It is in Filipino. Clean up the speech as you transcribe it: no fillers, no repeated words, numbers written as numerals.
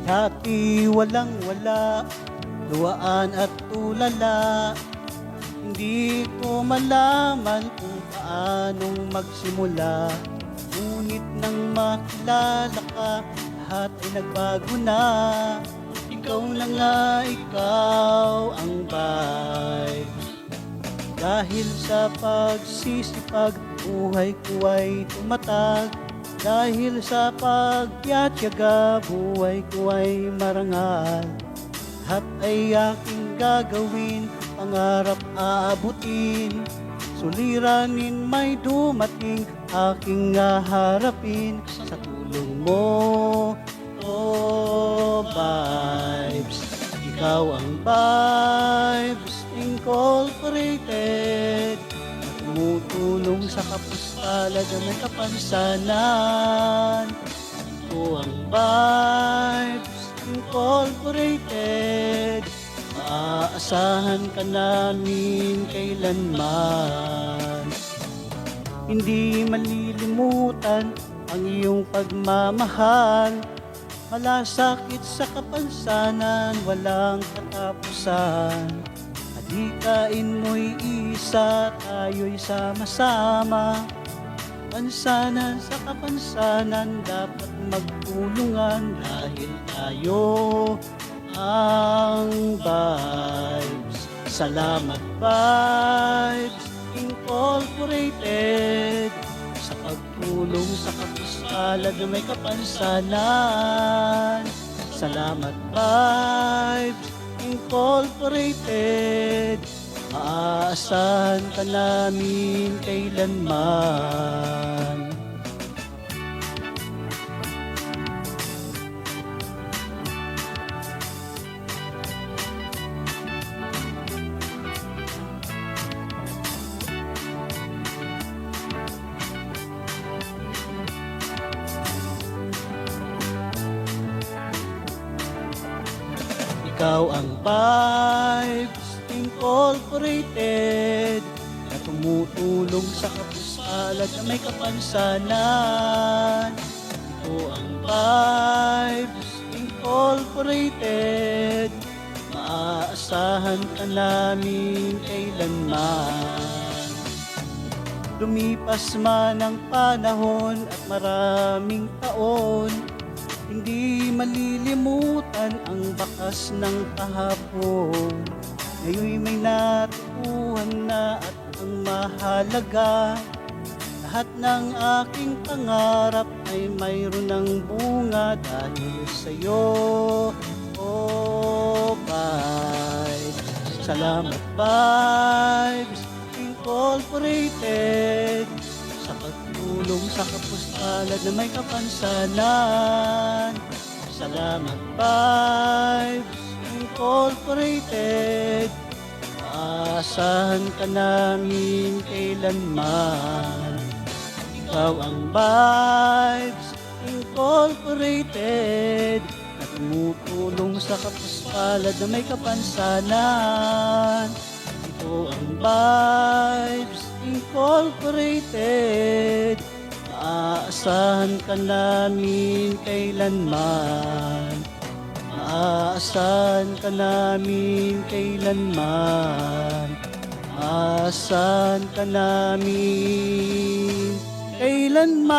Dati walang wala, luwaan at tulala. Hindi ko malaman kung paanong magsimula. Ngunit nang makilala ka, lahat ay nagbago na. Ikaw na nga, ikaw ang vibe. Dahil sa pagsisipag, buhay ko ay tumatag. Dahil sa pagtiyatyaga, buhay ko ay marangal. Lahat ay aking gagawin, pangarap aabutin. Suliranin may dumating, aking haharapin. Sa tulong mo, oh vibes. Ikaw ang Vibes Incorporated, tumutulong sa kapuspalad na may kapansanan. Ito ang Vibes Incorporated, maaasahan ka namin kailanman. Hindi malilimutan ang iyong pagmamahal, malasakit sa kapansanan, walang katapusan. Adikain mo'y isa, tayo'y sama-sama. Pansanan sa kapansanan, dapat magtulungan dahil tayo ang Vibes. Salamat Vibes Incorporated sa pagtulong sa kapuspalad na may kapansanan. Salamat Vibes Incorporated, maaasahan ka namin kailanman. Ikaw ang Vibes Incorporated, na tumutulong sa kapuspalad na may kapansanan. Ito ang Vibes Incorporated, maaasahan ka namin kailanman. Lumipas man ang panahon at maraming taon, hindi malilimutan ang bakas ng kahapon. Ngayon'y may natutuhan na at ang mahalaga, lahat ng aking pangarap ay mayroon ng bunga dahil sa'yo, oh Vibes. Salamat Vibes Incorporated sa pagtulong sa kapuspalad na may kapansanan. Salamat Vibes Incorporated, aasahan ka namin kailanman. Ikaw ang Vibes Incorporated, na tumutulong sa kapuspalad na may kapansanan. Ito ang Vibes Incorporated, maaasahan ka namin kailanman. Maaasahan ka namin kailanman. Maaasahan ka namin kailanman.